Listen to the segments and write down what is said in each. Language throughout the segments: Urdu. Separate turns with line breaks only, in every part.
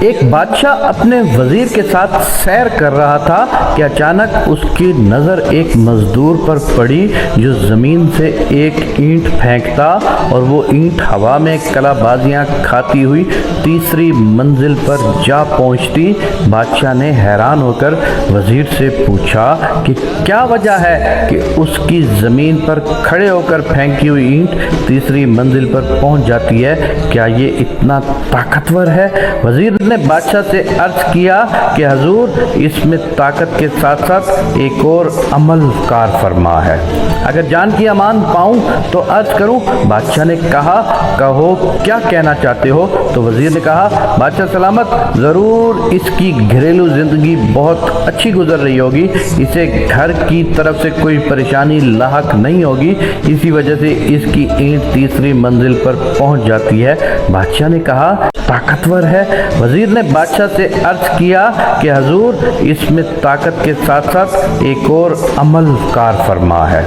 ایک بادشاہ اپنے وزیر کے ساتھ سیر کر رہا تھا کہ اچانک اس کی نظر ایک مزدور پر پڑی جو زمین سے ایک اینٹ پھینکتا اور وہ اینٹ ہوا میں کلا بازیاں کھاتی ہوئی تیسری منزل پر جا پہنچتی۔ بادشاہ نے حیران ہو کر وزیر سے پوچھا کہ کیا وجہ ہے کہ اس کی زمین پر کھڑے ہو کر پھینکی ہوئی اینٹ تیسری منزل پر پہنچ جاتی ہے؟ کیا یہ اتنا طاقتور ہے؟ وزیر نے بادشاہ سے عرض کیا کہ حضور، اس میں طاقت کے ساتھ ساتھ ایک اور عمل کار فرما ہے، اگر جان کی امان پاؤں تو عرض کروں؟ بادشاہ نے کہا کہو کیا کہنا چاہتے ہو؟ تو وزیر نے کہا بادشاہ سلامت، ضرور اس کی گھریلو زندگی بہت اچھی گزر رہی ہوگی، اسے گھر کی طرف سے کوئی پریشانی لاحق نہیں ہوگی، اسی وجہ سے اس کی اینٹ تیسری منزل پر پہنچ جاتی ہے۔ بادشاہ نے کہا طاقتور ہے؟ وزیر نے بادشاہ سے عرض کیا کہ حضور، اس میں طاقت کے ساتھ ساتھ ایک اور عمل کار فرما ہے،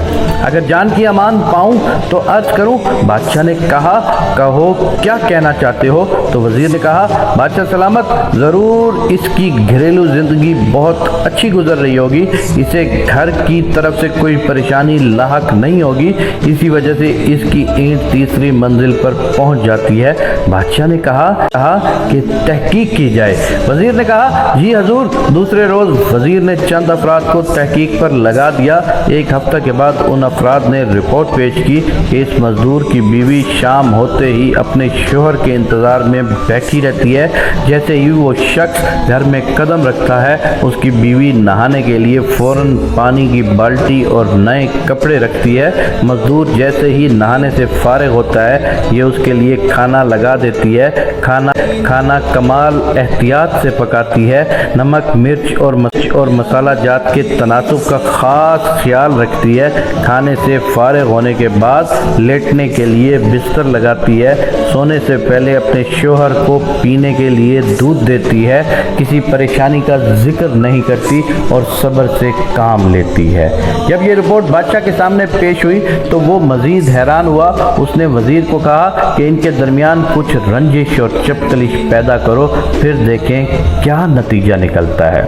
اگر جان کی امان پاؤں تو عرض کروں؟ بادشاہ نے کہا کہو کیا کہنا چاہتے ہو؟ تو وزیر نے کہا بادشاہ سلامت، ضرور اس کی گھریلو زندگی بہت اچھی گزر رہی ہوگی، اسے گھر کی طرف سے کوئی پریشانی لاحق نہیں ہوگی، اسی وجہ سے اس کی اینٹ تیسری منزل پر پہنچ جاتی ہے۔ بادشاہ نے کہا کہ تحقیق کی جائے۔ وزیر نے کہا جی حضور۔ دوسرے روز وزیر نے چند افراد کو تحقیق پر لگا دیا۔ ایک ہفتہ کے بعد ان افراد نے رپورٹ پیش کی کہ اس مزدور کی بیوی شام ہوتے ہی اپنے شوہر کے انتظار میں بیٹھی رہتی ہے۔ جیسے ہی وہ شخص گھر میں قدم رکھتا ہے، اس کی بیوی نہانے کے لیے فوراً پانی کی بالٹی اور نئے کپڑے رکھتی ہے۔ مزدور جیسے ہی نہانے سے فارغ ہوتا ہے، یہ اس کے لیے کھانا لگا دیتی ہے۔ کھانا کمال احتیاط سے پکاتی ہے، نمک، مرچ اور مسالہ جات کے تناسب کا خاص خیال رکھتی ہے۔ کھانے سے فارغ ہونے کے بعد لیٹنے کے لیے بستر لگاتی ہے۔ سونے سے پہلے اپنے شوہر کو پینے کے لیے دودھ دیتی ہے۔ کسی پریشانی کا ذکر نہیں کرتی اور صبر سے کام لیتی ہے۔ جب یہ رپورٹ بادشاہ کے سامنے پیش ہوئی تو وہ مزید حیران ہوا۔ اس نے وزیر کو کہا کہ ان کے درمیان کچھ رنجش اور چپکلش پیدا کرو، پھر دیکھیں کیا نتیجہ نکلتا ہے۔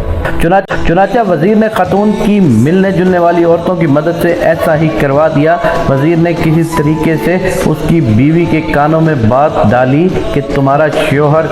چنانچہ وزیر نے خاتون کی ملنے جلنے والی عورتوں کی مدد سے ایسا ہی کروا دیا۔ وزیر نے کسی طریقے سے اس کی بیوی کے کانوں میں بات ڈالی کہ تمہارا شوہر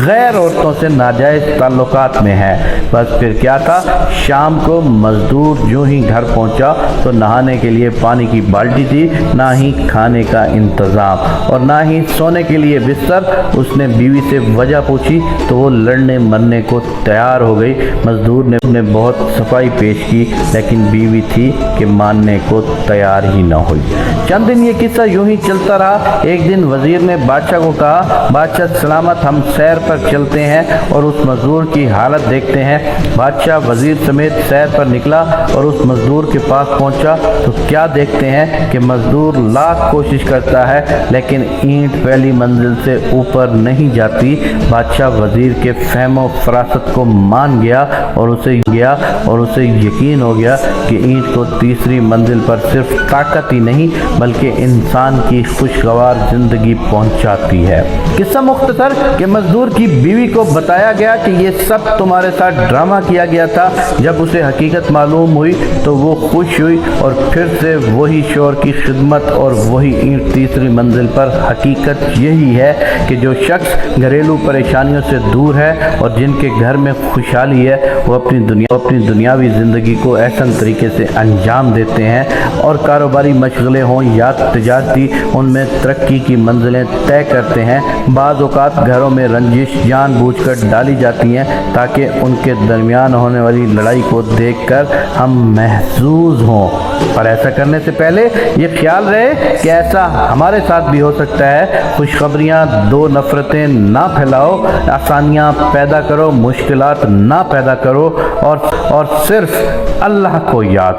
غیر عورتوں سے ناجائز تعلقات میں ہے۔ بس پھر کیا تھا، شام کو مزدور جو ہی گھر پہنچا تو نہانے کے لیے پانی کی بالٹی تھی، نہ ہی کھانے کا انتظام اور نہ ہی سونے کے لیے بستر۔ اس نے بیوی سے وجہ پوچھی تو وہ لڑنے مرنے کو تیار ہو گئی۔ مزدور نے بہت صفائی پیش کی، لیکن بیوی تھی کہ ماننے کو تیار ہی نہ ہوئی۔ چند دن یہ قصہ یوں ہی چلتا رہا۔ ایک دن وزیر نے بادشاہ کو کہا بادشاہ سلامت، ہم سیر پر چلتے ہیں اور اس مزدور کی حالت دیکھتے ہیں۔ بادشاہ وزیر سمیت سیر پر نکلا اور اس مزدور کے پاس پہنچا تو کیا دیکھتے ہیں کہ مزدور لاکھ کوشش کرتا ہے لیکن اینٹ پہلی منزل سے اوپر نہیں جاتی۔ بادشاہ وزیر کے فہم و فراست کو مان گیا اور اسے یقین ہو گیا کہ اینٹ کو تیسری منزل پر صرف طاقت ہی نہیں بلکہ انسان کی خوشگوار زندگی پہنچاتی ہے۔ قصہ مختصر کہ مزدور کی بیوی کو بتایا گیا کہ یہ سب تمہارے ساتھ ڈرامہ کیا گیا تھا۔ جب اسے حقیقت معلوم ہوئی تو وہ خوش ہوئی اور پھر سے وہی شوہر کی خدمت اور وہی اینٹ تیسری منزل پر۔ حقیقت یہی ہے کہ جو شخص گھریلو پریشانیوں سے دور ہے اور جن کے گھر میں خوشحالی ہے، وہ اپنی دنیاوی زندگی کو احسن طریقے سے انجام دیتے ہیں اور کاروباری مشغلے ہوں یا تجارتی، ان میں ترقی کی منزلیں طے کرتے ہیں۔ بعض اوقات گھروں میں رنجش جان بوجھ کر ڈالی جاتی ہیں تاکہ ان کے درمیان ہونے والی لڑائی کو دیکھ کر ہم محظوظ ہوں، اور ایسا کرنے سے پہلے یہ خیال رہے کہ ایسا ہمارے ساتھ بھی ہو سکتا ہے۔ خوشخبریاں دو، نفرتیں نہ پھیلاؤ، آسانیاں پیدا کرو، مشکلات نہ پیدا کرو اور صرف اللہ کو یاد